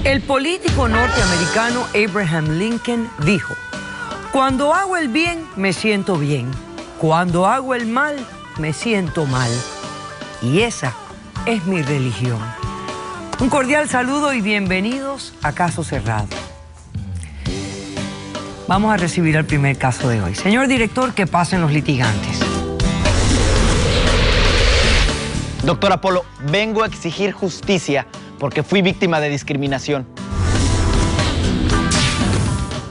El político norteamericano Abraham Lincoln dijo: cuando hago el bien, me siento bien. Cuando hago el mal, me siento mal. Y esa es mi religión. Un cordial saludo y bienvenidos a Caso Cerrado. Vamos a recibir el primer caso de hoy. Señor director, que pasen los litigantes. Doctor Apolo, vengo a exigir justicia porque fui víctima de discriminación.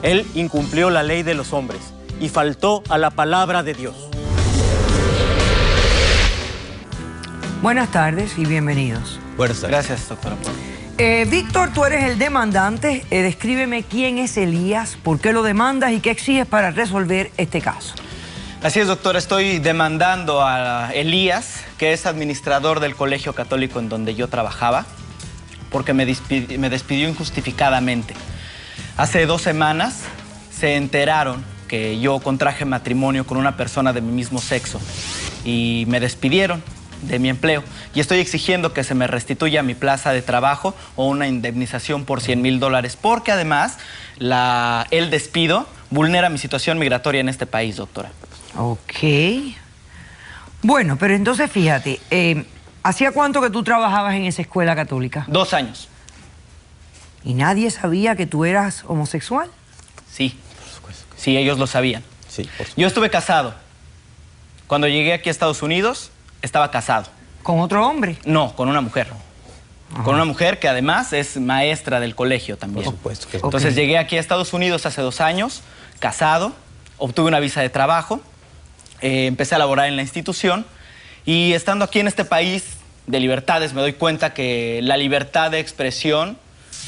Él incumplió la ley de los hombres y faltó a la palabra de Dios. Buenas tardes y bienvenidos. Buenas tardes. Gracias, doctor Apolo. Víctor, tú eres el demandante. Descríbeme quién es Elías, por qué lo demandas y qué exiges para resolver este caso. Así es, doctor. Estoy demandando a Elías, que es administrador del colegio católico en donde yo trabajaba, porque me despidió injustificadamente. Hace 2 semanas se enteraron que yo contraje matrimonio con una persona de mi mismo sexo y me despidieron de mi empleo. Y estoy exigiendo que se me restituya mi plaza de trabajo o una indemnización por $100,000, porque además el despido vulnera mi situación migratoria en este país, doctora. Ok. Bueno, pero entonces fíjate, ¿hacía cuánto que tú trabajabas en esa escuela católica? 2 años. ¿Y nadie sabía que tú eras homosexual? Sí, sí, ellos lo sabían. Sí, por supuesto. Yo estuve casado. Cuando llegué aquí a Estados Unidos, estaba casado. ¿Con otro hombre? No, con una mujer. Ajá. Con una mujer que además es maestra del colegio también. Por supuesto que sí. Entonces Ok. llegué aquí a Estados Unidos hace 2 años, casado, obtuve una visa de trabajo, empecé a laborar en la institución y estando aquí en este país de libertades me doy cuenta que la libertad de expresión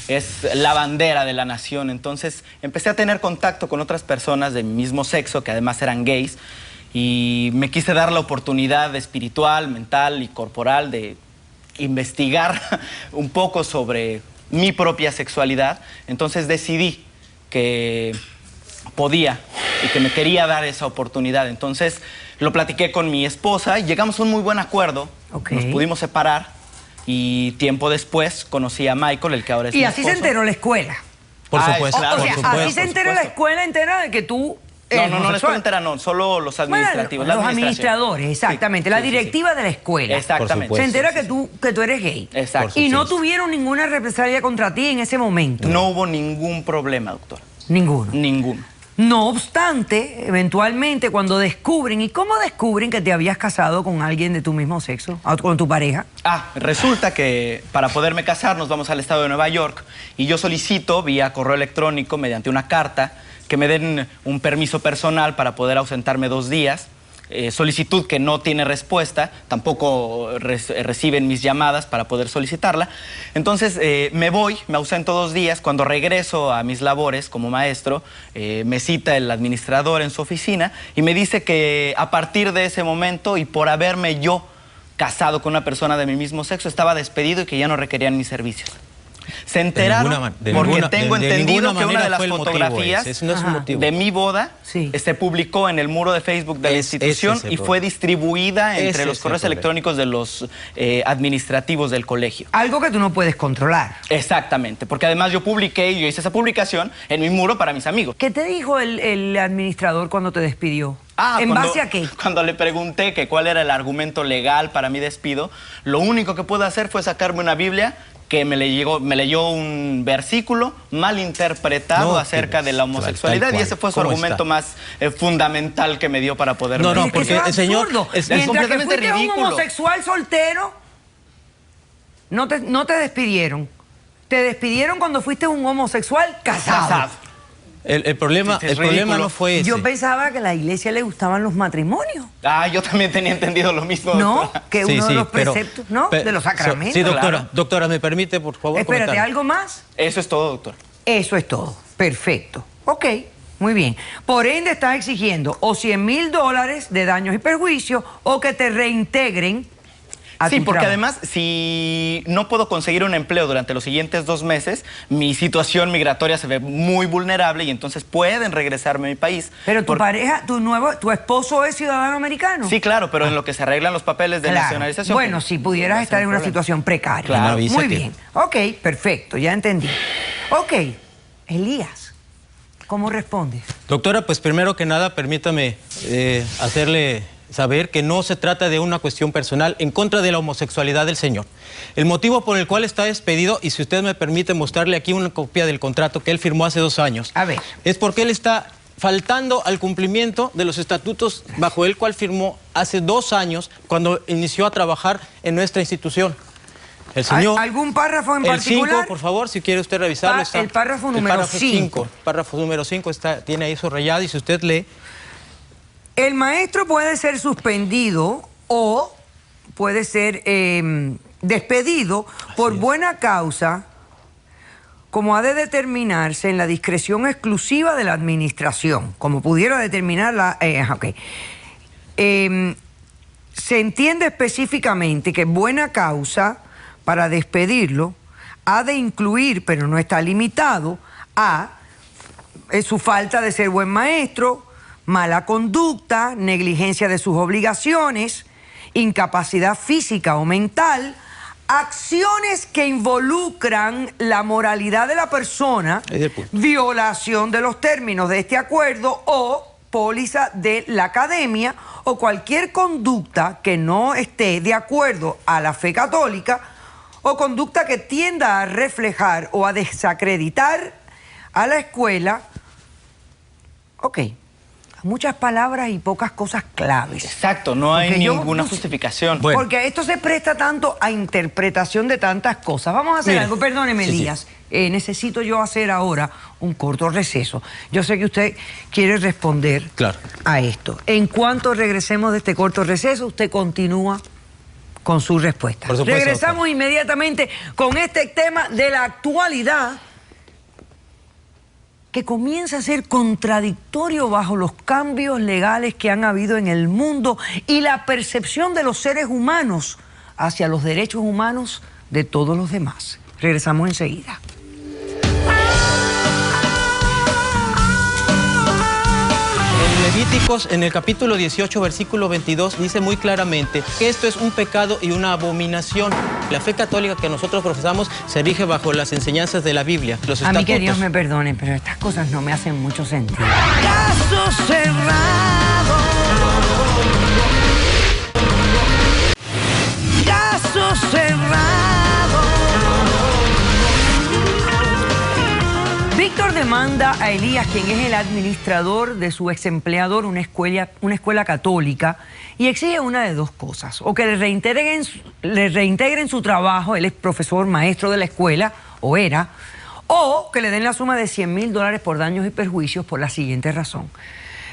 es la bandera de la nación. Entonces empecé a tener contacto con otras personas de mi mismo sexo, que además eran gays, y me quise dar la oportunidad espiritual, mental y corporal de investigar un poco sobre mi propia sexualidad. Entonces decidí que podía y que me quería dar esa oportunidad. Entonces lo platiqué con mi esposa y llegamos a un muy buen acuerdo. Ok. Nos pudimos separar y tiempo después conocí a Michael, el que ahora es Y mi así se esposo. enteró la escuela. Por Ah, supuesto, claro, O sea, por supuesto. así se enteró la escuela entera de que tú No, eres no, la homosexual. escuela entera no, solo los administrativos. Bueno, la los administración. administradores, exactamente. Sí, La sí, sí, directiva de la escuela. Exactamente. Por Se supuesto. entera que tú eres gay. Exacto. Y no supuesto. tuvieron ninguna represalia contra ti en ese momento. No hubo ningún problema, doctor. Ninguno. Ninguno. No obstante, eventualmente cuando descubren, ¿y cómo descubren que te habías casado con alguien de tu mismo sexo, con tu pareja? Resulta que para poderme casar nos vamos al estado de Nueva York y yo solicito vía correo electrónico mediante una carta que me den un permiso personal para poder ausentarme 2 días. Solicitud que no tiene respuesta, tampoco reciben mis llamadas para poder solicitarla. Entonces me ausento 2 días. Cuando regreso a mis labores como maestro, me cita el administrador en su oficina y me dice que a partir de ese momento y por haberme yo casado con una persona de mi mismo sexo, estaba despedido y que ya no requerían mis servicios. Se enteraron porque tengo entendido que una de las fotografías ese no es un motivo. de mi boda Sí. se publicó en el muro de Facebook de la institución ese es el y fue distribuida entre Ese los es el correos problema. electrónicos de los administrativos del colegio. Algo que tú no puedes controlar. Exactamente, porque además yo hice esa publicación en mi muro para mis amigos. ¿Qué te dijo el administrador cuando te despidió? ¿En Cuando- base a qué? Cuando le pregunté que cuál era el argumento legal para mi despido, lo único que pude hacer fue sacarme una Biblia que me leyó un versículo mal interpretado acerca de la homosexualidad tal cual. y ese fue su ¿Cómo argumento está? más fundamental que me dio para poder... No, no, Es que porque eso es el señor absurdo. es Mientras que completamente fuiste un ridículo. homosexual soltero, no te despidieron. Te despidieron cuando fuiste un homosexual casado. el problema, Sí, es el problema ridículo. no fue ese. Yo pensaba que a la iglesia le gustaban los matrimonios. Yo también tenía entendido lo mismo, No, doctora. que Sí, uno de sí, los pero- preceptos, ¿no? pero- De los sacramentos. Sí, doctora. Claro. Doctora, ¿me permite, por favor, Espérate, comentar? ¿algo más? Eso es todo, doctor. Eso es todo. Perfecto. Ok, muy bien. Por ende, estás exigiendo o $100,000 de daños y perjuicios o que te reintegren a Sí, tu porque trabajo. además, si no puedo conseguir un empleo durante los siguientes 2 meses, mi situación migratoria se ve muy vulnerable y entonces pueden regresarme a mi país. Pero tu pareja, tu esposo es ciudadano americano. Sí, claro, pero en lo que se arreglan los papeles de Claro. nacionalización... Bueno, si pudieras estar en una situación precaria. Claro, Muy avísate. bien. Ok, perfecto, ya entendí. Ok, Elías, ¿cómo respondes? Doctora, pues primero que nada, permítame hacerle saber que no se trata de una cuestión personal en contra de la homosexualidad del señor. El motivo por el cual está despedido, y si usted me permite mostrarle aquí una copia del contrato que él firmó hace 2 años, a ver, es porque él está faltando al cumplimiento de los estatutos bajo el cual firmó hace 2 años cuando inició a trabajar en nuestra institución. El señor, ¿algún párrafo en particular? El 5, por favor, si quiere usted revisarlo. Está, el párrafo número 5. El párrafo número 5 tiene ahí subrayado, y si usted lee... El maestro puede ser suspendido o puede ser despedido por buena causa, como ha de determinarse en la discreción exclusiva de la administración, como pudiera determinar la... se entiende específicamente que buena causa para despedirlo ha de incluir, pero no está limitado, a su falta de ser buen maestro, mala conducta, negligencia de sus obligaciones, incapacidad física o mental, acciones que involucran la moralidad de la persona, violación de los términos de este acuerdo o póliza de la academia, o cualquier conducta que no esté de acuerdo a la fe católica o conducta que tienda a reflejar o a desacreditar a la escuela. Ok. Muchas palabras y pocas cosas claves. Exacto, no hay ninguna justificación. Bueno. Porque esto se presta tanto a interpretación de tantas cosas. Vamos a hacer algo, perdóneme, Elías. Necesito yo hacer ahora un corto receso. Yo sé que usted quiere responder a esto. En cuanto regresemos de este corto receso, usted continúa con su respuesta. Por supuesto, regresamos inmediatamente con este tema de la actualidad, que comienza a ser contradictorio bajo los cambios legales que han habido en el mundo y la percepción de los seres humanos hacia los derechos humanos de todos los demás. Regresamos enseguida. En Levíticos, en el capítulo 18, versículo 22, dice muy claramente que esto es un pecado y una abominación. La fe católica que nosotros profesamos se rige bajo las enseñanzas de la Biblia, los estatutos. A mí que Dios me perdone, pero estas cosas no me hacen mucho sentido. Caso cerrado. Caso cerrado. Víctor demanda a Elías, quien es el administrador de su ex empleador, una escuela católica, y exige una de dos cosas: o que le reintegren su trabajo, él es profesor maestro de la escuela, o era, o que le den la suma de $100,000 por daños y perjuicios por la siguiente razón.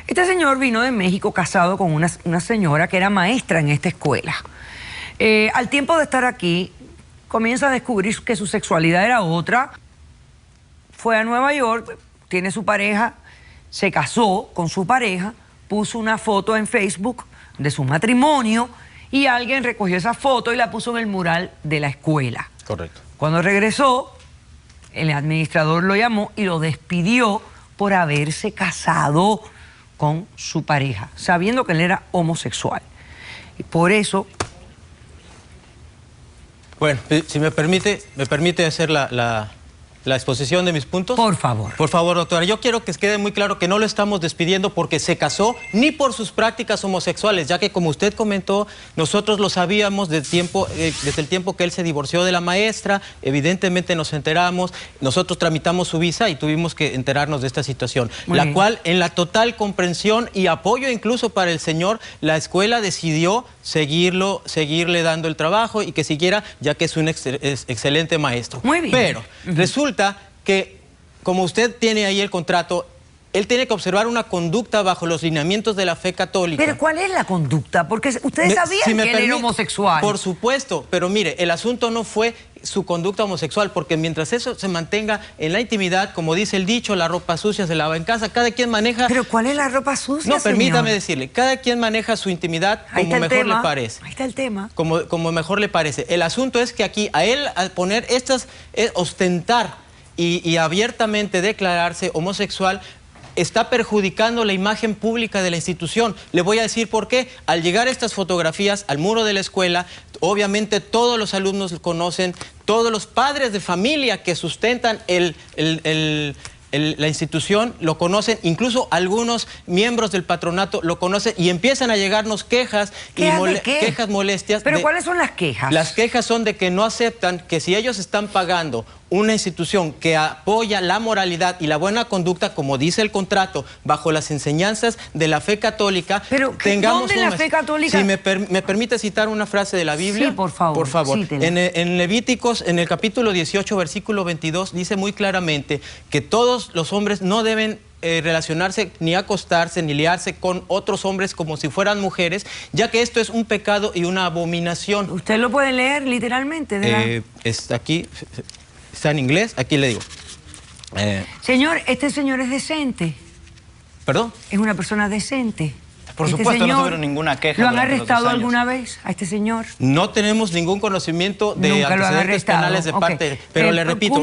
Este señor vino de México casado con una señora que era maestra en esta escuela. Al tiempo de estar aquí, comienza a descubrir que su sexualidad era otra. Fue a Nueva York, tiene su pareja, se casó con su pareja, puso una foto en Facebook de su matrimonio y alguien recogió esa foto y la puso en el mural de la escuela. Correcto. Cuando regresó, el administrador lo llamó y lo despidió por haberse casado con su pareja, sabiendo que él era homosexual. Y por eso... Bueno, si me permite hacer la exposición de mis puntos. Por favor. Por favor, doctora. Yo quiero que quede muy claro que no lo estamos despidiendo porque se casó ni por sus prácticas homosexuales, ya que, como usted comentó, nosotros lo sabíamos desde el tiempo que él se divorció de la maestra. Evidentemente nos enteramos, nosotros tramitamos su visa y tuvimos que enterarnos de esta situación. La cual, en la total comprensión y apoyo incluso para el señor, la escuela decidió seguirle dando el trabajo y que siguiera, ya que es un excelente maestro. Muy bien. Pero resulta que, como usted tiene ahí el contrato, él tiene que observar una conducta bajo los lineamientos de la fe católica. ¿Pero cuál es la conducta? Porque ustedes sabían que él era homosexual. Por supuesto, pero mire, el asunto no fue su conducta homosexual, porque mientras eso se mantenga en la intimidad, como dice el dicho, la ropa sucia se lava en casa, cada quien maneja... ¿Pero cuál es la ropa sucia, No, permítame decirle, cada quien maneja su intimidad como mejor le parece. Ahí está el tema. Como mejor le parece. El asunto es que aquí, a él, al poner ostentar y abiertamente declararse homosexual, está perjudicando la imagen pública de la institución. Le voy a decir por qué. Al llegar estas fotografías al muro de la escuela, obviamente todos los alumnos conocen, todos los padres de familia que sustentan la institución lo conocen, incluso algunos miembros del patronato lo conocen y empiezan a llegarnos quejas quejas molestias. ¿Pero cuáles son las quejas? Las quejas son de que no aceptan que si ellos están pagando una institución que apoya la moralidad y la buena conducta, como dice el contrato, bajo las enseñanzas de la fe católica, pero tengamos ¿dónde la fe católica? Si me permite citar una frase de la Biblia. Sí, por favor. Por favor. En Levíticos, en el capítulo 18, versículo 22, dice muy claramente que todos los hombres no deben relacionarse, ni acostarse, ni liarse con otros hombres como si fueran mujeres, ya que esto es un pecado y una abominación. ¿Usted lo puede leer literalmente? Está aquí, está en inglés, aquí le digo. Señor, este señor es decente. ¿Perdón? Es una persona decente. Por supuesto, no tuvieron ninguna queja. ¿Lo han arrestado alguna vez a este señor? No tenemos ningún conocimiento de antecedentes penales de parte, pero le repito...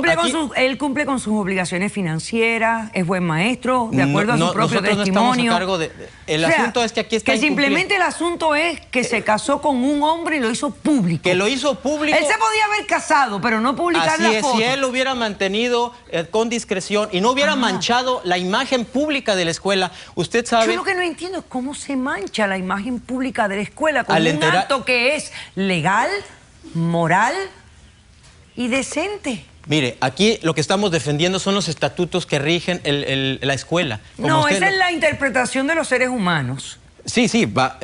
Él cumple con sus obligaciones financieras, es buen maestro, de acuerdo a su propio testimonio. Nosotros no estamos a cargo de... El asunto es que aquí está que simplemente el asunto es que se casó con un hombre y lo hizo público. Que lo hizo público. Él se podía haber casado, pero no publicar la foto. Si él lo hubiera mantenido con discreción y no hubiera manchado la imagen pública de la escuela, usted sabe... Yo lo que no entiendo es cómo se mancha la imagen pública de la escuela con un acto que es legal, moral y decente. Mire, aquí lo que estamos defendiendo son los estatutos que rigen la escuela. No, esa es la interpretación de los seres humanos. Sí,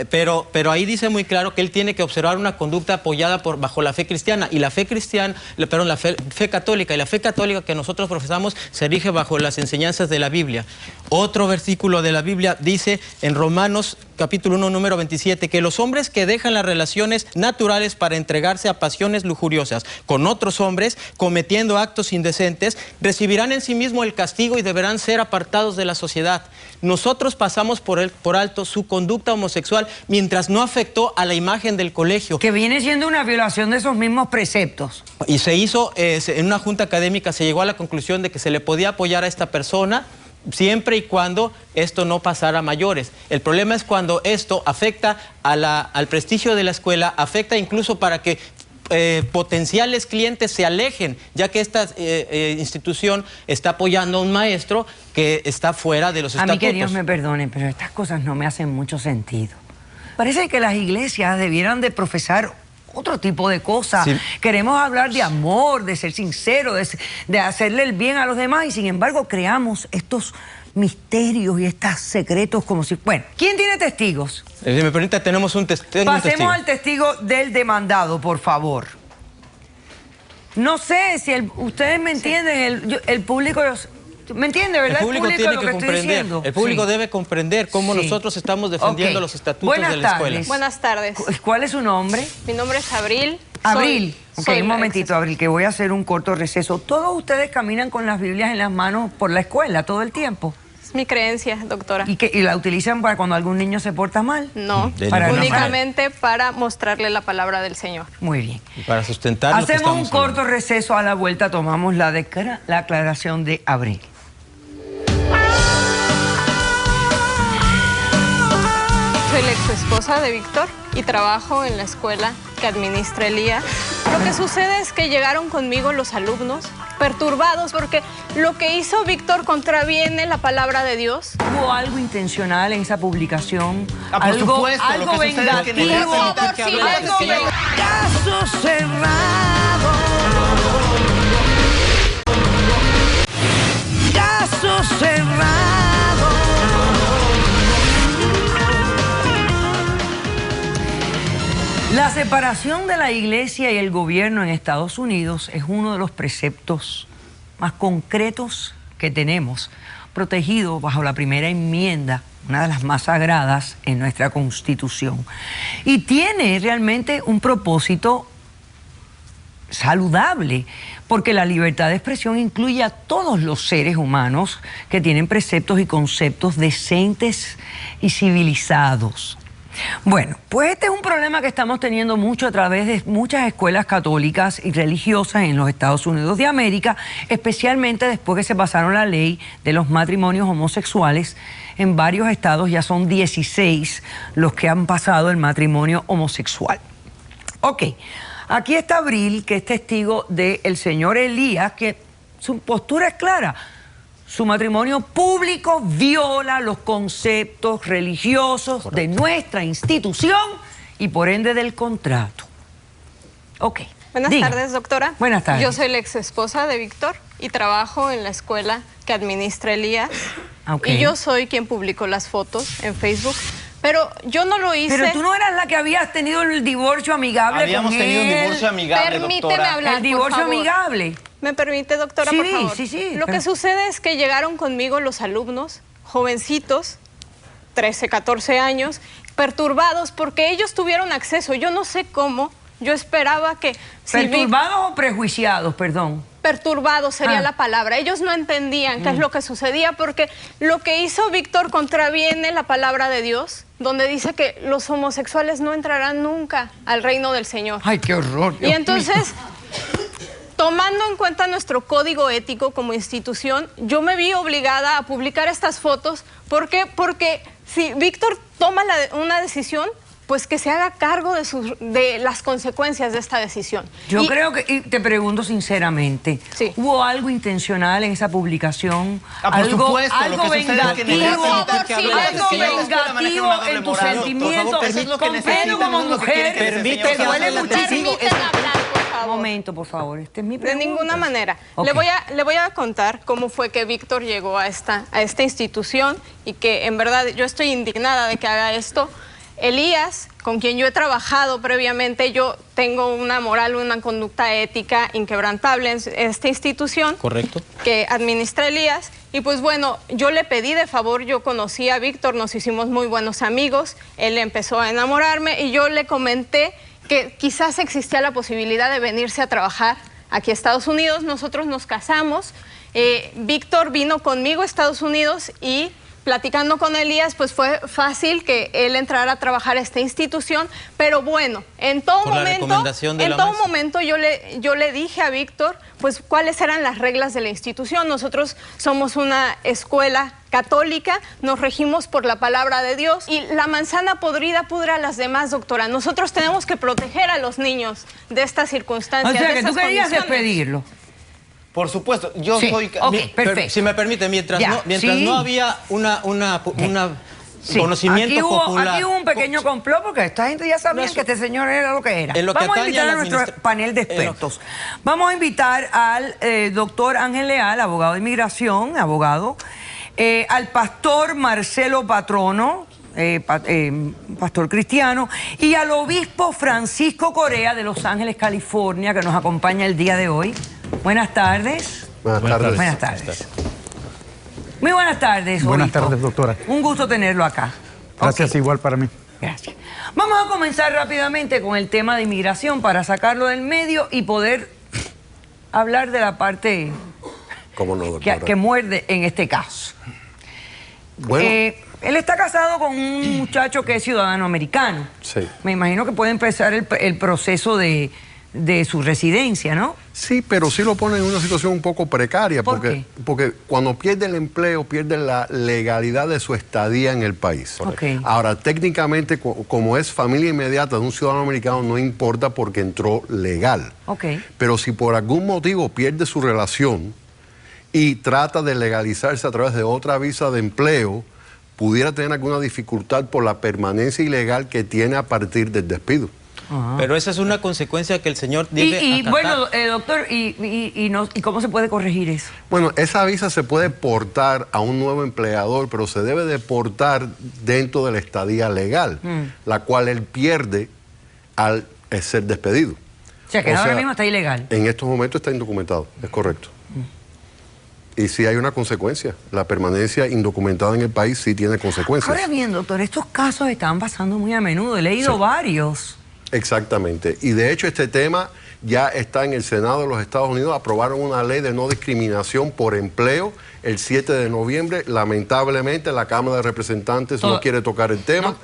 pero ahí dice muy claro que él tiene que observar una conducta apoyada bajo la fe cristiana. Y la fe cristiana, la fe católica, y la fe católica que nosotros profesamos se rige bajo las enseñanzas de la Biblia. Otro versículo de la Biblia dice en Romanos capítulo 1, número 27, que los hombres que dejan las relaciones naturales para entregarse a pasiones lujuriosas con otros hombres, cometiendo actos indecentes, recibirán en sí mismo el castigo y deberán ser apartados de la sociedad. Nosotros pasamos por alto su conducta homosexual mientras no afectó a la imagen del colegio. Que viene siendo una violación de esos mismos preceptos. Y se hizo, en una junta académica se llegó a la conclusión de que se le podía apoyar a esta persona siempre y cuando esto no pasara a mayores. El problema es cuando esto afecta al prestigio de la escuela, afecta incluso para que potenciales clientes se alejen, ya que esta institución está apoyando a un maestro que está fuera de los estatutos. A mí que Dios me perdone, pero estas cosas no me hacen mucho sentido. Parece que las iglesias debieran de profesar otro tipo de cosas. Sí. Queremos hablar de amor, de ser sincero, de hacerle el bien a los demás y sin embargo creamos estos misterios y estos secretos como si... Bueno, ¿quién tiene testigos? Si me permite, tenemos un testigo. Pasemos al testigo del demandado, por favor. No sé si ustedes me entienden, el público... ¿Me entiende, verdad? El público tiene que comprender. El público debe comprender cómo nosotros estamos defendiendo los estatutos de la escuela. Buenas tardes. ¿Cuál es su nombre? Mi nombre es Abril. Abril. Un momentito, Abril, que voy a hacer un corto receso. ¿Todos ustedes caminan con las Biblias en las manos por la escuela todo el tiempo? Es mi creencia, doctora. ¿Y la utilizan para cuando algún niño se porta mal? No, únicamente para mostrarle la palabra del Señor. Muy bien. Y para sustentar lo que hacemos un corto hablando. Receso, a la vuelta tomamos la aclaración de Abril. Soy la ex esposa de Víctor y trabajo en la escuela que administra Elías. Lo que sucede es que llegaron conmigo los alumnos perturbados porque lo que hizo Víctor contraviene la palabra de Dios. ¿Hubo algo intencional en esa publicación? Por supuesto, algo vengativo. Caso cerrado. Caso cerrado. La separación de la iglesia y el gobierno en Estados Unidos es uno de los preceptos más concretos que tenemos, protegido bajo la primera enmienda, una de las más sagradas en nuestra Constitución. Y tiene realmente un propósito saludable, porque la libertad de expresión incluye a todos los seres humanos que tienen preceptos y conceptos decentes y civilizados. Bueno, pues este es un problema que estamos teniendo mucho a través de muchas escuelas católicas y religiosas en los Estados Unidos de América, especialmente después que se pasaron la ley de los matrimonios homosexuales. En varios estados ya son 16 los que han pasado el matrimonio homosexual. Ok, Aquí está Abril, que es testigo del señor Elías, que su postura es clara. Su matrimonio público viola los conceptos religiosos de nuestra institución y por ende del contrato. Ok. Buenas tardes, doctora. Buenas tardes. Yo soy la ex esposa de Víctor y trabajo en la escuela que administra Elías. Okay. Y yo soy quien publicó las fotos en Facebook. Pero yo no lo hice. Pero tú no eras la que habías tenido el divorcio amigable Habíamos con él. tenido un divorcio amigable, Permíteme doctora. hablar, El divorcio por favor. amigable. ¿Me permite, doctora, Sí, por favor? sí. Lo que sucede es que llegaron conmigo los alumnos, jovencitos, 13, 14 años, perturbados porque ellos tuvieron acceso. Yo no sé cómo. Yo esperaba que... ¿Perturbados o prejuiciados, perdón? Perturbados sería la palabra. Ellos no entendían qué es lo que sucedía porque lo que hizo Víctor contraviene la palabra de Dios, donde dice que los homosexuales no entrarán nunca al reino del Señor. ¡Ay, qué horror! Y entonces, tomando en cuenta nuestro código ético como institución, yo me vi obligada a publicar estas fotos. ¿Por qué? Porque si Víctor toma una decisión, pues que se haga cargo de las consecuencias de esta decisión. Yo creo que, y te pregunto sinceramente, Sí. ¿hubo algo intencional en esa publicación? Por supuesto, algo lo que sucede es que vengativo, Por favor, vengativo en tus sentimientos, comprendo como mujer, Permíteme te duele hablar. muchísimo. Permíteme hablar, por favor. Un momento, por favor, esta es mi De pregunta. ninguna manera. Ok. Le voy a contar cómo fue que Víctor llegó a esta institución y que en verdad yo estoy indignada de que haga esto. Elías, con quien yo he trabajado previamente, yo tengo una moral, una conducta ética inquebrantable en esta institución. Correcto. Que administra Elías. Y pues bueno, yo le pedí de favor, yo conocí a Víctor, nos hicimos muy buenos amigos, él empezó a enamorarme y yo le comenté que quizás existía la posibilidad de venirse a trabajar aquí a Estados Unidos. Nosotros nos casamos, Víctor vino conmigo a Estados Unidos y platicando con Elías, pues fue fácil que él entrara a trabajar a esta institución, pero bueno, en todo momento yo le dije a Víctor, pues cuáles eran las reglas de la institución. Nosotros somos una escuela católica, nos regimos por la palabra de Dios y la manzana podrida pudre a las demás, doctora. Nosotros tenemos que proteger a los niños de estas circunstancias. O sea, de que tú esas querías condiciones. despedirlo. Por supuesto, yo Sí, soy... ok, perfecto. Si me permite, mientras Ya, sí. no había Sí. conocimiento popular... Aquí hubo un pequeño complot porque esta gente ya sabía que este señor era lo que era. En lo que Vamos a atañe invitar a a la nuestro panel de expertos. Vamos a invitar al doctor Ángel Leal, abogado de inmigración, abogado, al pastor Marcelo Patrono, pastor cristiano, y al obispo Francisco Corea de Los Ángeles, California, que nos acompaña el día de hoy. Buenas tardes. Buenas tardes. Buenas tardes. Muy buenas tardes, Buenas obispo. tardes, doctora. Un gusto tenerlo acá. Gracias, Ok. igual para mí. Gracias. Vamos a comenzar rápidamente con el tema de inmigración para sacarlo del medio y poder hablar de la parte ¿Cómo no, doctora? que muerde en este caso. Bueno, Él está casado con un muchacho que es ciudadano americano. Sí. Me imagino que puede empezar el proceso de su residencia, ¿no? sí, pero sí lo pone en una situación un poco precaria ¿Por porque cuando pierde el empleo, pierde la legalidad de su estadía en el país. Ok. Ahora, técnicamente, como es familia inmediata de un ciudadano americano, no importa porque entró legal. Ok. Pero si por algún motivo pierde su relación y trata de legalizarse a través de otra visa de empleo, pudiera tener alguna dificultad por la permanencia ilegal que tiene a partir del despido. Pero esa es una consecuencia que el señor debe Y acatar. bueno, doctor, ¿y cómo se puede corregir eso? Bueno, esa visa se puede portar a un nuevo empleador, pero se debe de portar dentro de la estadía legal, la cual él pierde al ser despedido. O sea, que ahora mismo está ilegal. En estos momentos está indocumentado, es correcto. Y sí hay una consecuencia. La permanencia indocumentada en el país sí tiene consecuencias. Ahora bien, doctor, estos casos están pasando muy a menudo. He leído varios. Exactamente. Y de hecho este tema ya está en el Senado de los Estados Unidos. Aprobaron una ley de no discriminación por empleo el 7 de noviembre. Lamentablemente la Cámara de Representantes no quiere tocar el tema.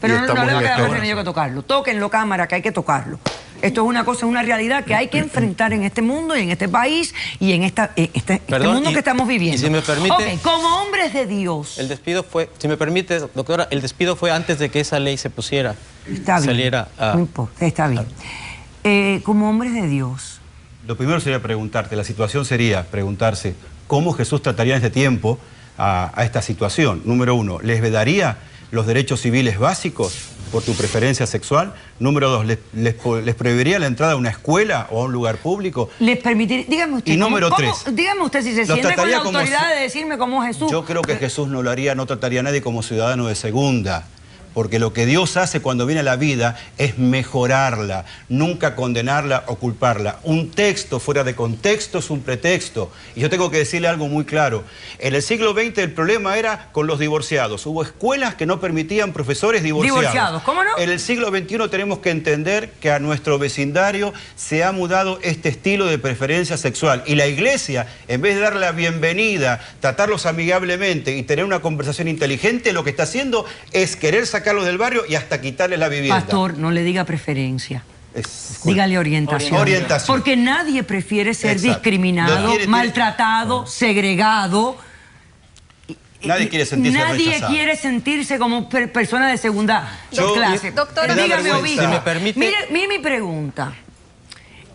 Pero y no estamos le va a en quedar espera. más remedio que tocarlo. Tóquenlo, Cámara, que hay que tocarlo. Esto es una cosa, una realidad que hay que enfrentar en este mundo y en este país y en este mundo que estamos viviendo. Y si me permite... Ok, como hombres de Dios. El despido fue, si me permite, doctora, el despido fue antes de que esa ley se pusiera. Está bien. Saliera a... No importa, está bien. como hombres de Dios? Lo primero sería la situación sería preguntarse cómo Jesús trataría en este tiempo a esta situación. Número uno, ¿les vedaría los derechos civiles básicos por tu preferencia sexual? Número dos, ¿les prohibiría la entrada a una escuela o a un lugar público? ¿Les permitiría? Dígame usted. Y número tres, dígame usted si se los siente con la trataría como autoridad de decirme cómo Jesús. Yo creo que Jesús no lo haría, no trataría a nadie como ciudadano de segunda. Porque lo que Dios hace cuando viene a la vida es mejorarla, nunca condenarla o culparla. Un texto fuera de contexto es un pretexto. Y yo tengo que decirle algo muy claro. En el siglo XX el problema era con los divorciados. Hubo escuelas que no permitían profesores divorciados. Divorciados, ¿cómo no? En el siglo XXI tenemos que entender que a nuestro vecindario se ha mudado este estilo de preferencia sexual. Y la iglesia, en vez de darle la bienvenida, tratarlos amigablemente y tener una conversación inteligente, lo que está haciendo es querer sacarlos del barrio y hasta quitarles la vivienda. Pastor, no le diga preferencia. Dígale orientación. Orientación. Porque nadie prefiere ser Exacto. discriminado, maltratado, segregado. Nadie quiere sentirse Nadie rechazado. quiere sentirse como persona de segunda clase. Doctora, dígame, Obispo. si me permite. Mire mi pregunta.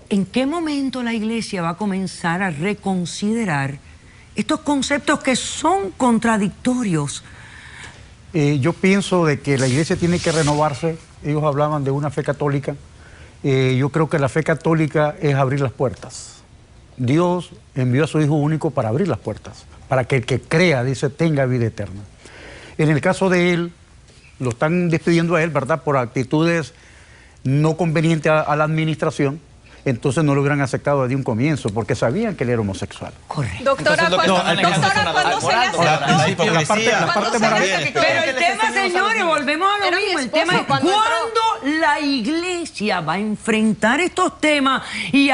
¿En qué momento la iglesia va a comenzar a reconsiderar estos conceptos que son contradictorios? Yo pienso de que la iglesia tiene que renovarse. Ellos hablaban de una fe católica. Yo creo que la fe católica es abrir las puertas. Dios envió a su Hijo único para abrir las puertas, para que el que crea, dice, tenga vida eterna. En el caso de él, lo están despidiendo a él, ¿verdad?, por actitudes no convenientes a la administración. Entonces no lo hubieran aceptado desde un comienzo, porque sabían que él era homosexual. Correcto. Doctora, cuando se le aceptó... La parte moral. Pero el tema, señores, volvemos a lo Era mismo. mi El tema es esposo cuando cuándo la iglesia va a enfrentar estos temas y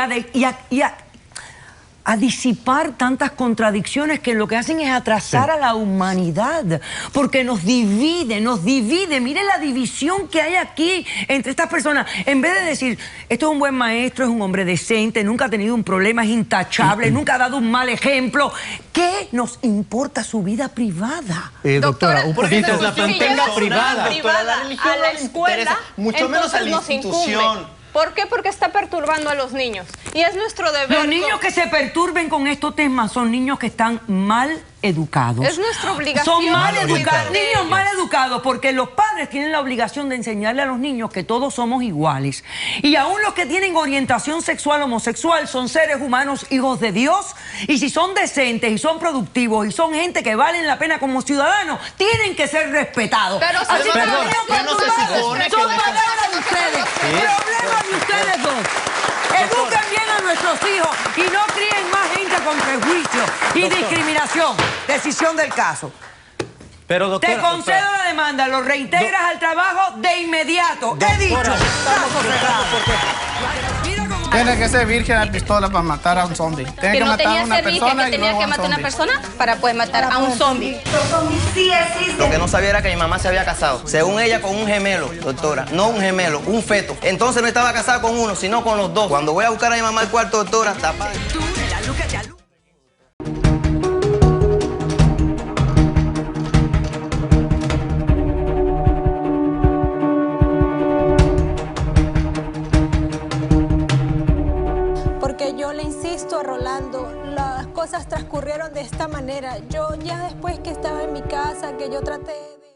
a disipar tantas contradicciones que lo que hacen es atrasar a la humanidad, porque nos divide. Miren la división que hay aquí entre estas personas. En vez de decir, esto es un buen maestro, es un hombre decente, nunca ha tenido un problema, es intachable, nunca ha dado un mal ejemplo, ¿qué nos importa su vida privada? Doctora, un poquito. Mientras la mantenga privada. Doctora, la religión a la no le escuela, interesa, mucho menos a la entonces nos institución. incumbe. ¿Por qué? Porque está perturbando a los niños. Y es nuestro deber. Los niños que se perturben con estos temas son niños que están mal educados. Es nuestra obligación. Son mal educados, de niños ellos. mal educados, porque los padres tienen la obligación de enseñarle a los niños que todos somos iguales. Y aún los que tienen orientación sexual homosexual son seres humanos, hijos de Dios. Y si son decentes y son productivos y son gente que valen la pena como ciudadanos, tienen que ser respetados. Pero así que perdón, los niños ¿qué no se perturbados supone que son dejan- palabras de ustedes, problemas de ustedes dos. Eduquen bien a nuestros hijos y no críen más gente con prejuicio y discriminación. Decisión del caso. Pero, doctora, Te concedo la demanda, lo reintegras al trabajo de inmediato. He dicho. Caso cerrado. Tiene que ser virgen a pistola para matar a un zombie. Tiene Que que no matar a tenía una que ser virgen, persona que y tenía luego que a un matar a una zombie. persona para poder matar a un zombie. Lo que no sabía era que mi mamá se había casado, según ella, con un gemelo, doctora. No un gemelo, un feto. Entonces no estaba casada con uno, sino con los dos. Cuando voy a buscar a mi mamá al cuarto, doctora, tapada. Porque yo le insisto a Rolando, las cosas transcurrieron de esta manera. Yo ya después que estaba en mi casa, que yo traté de...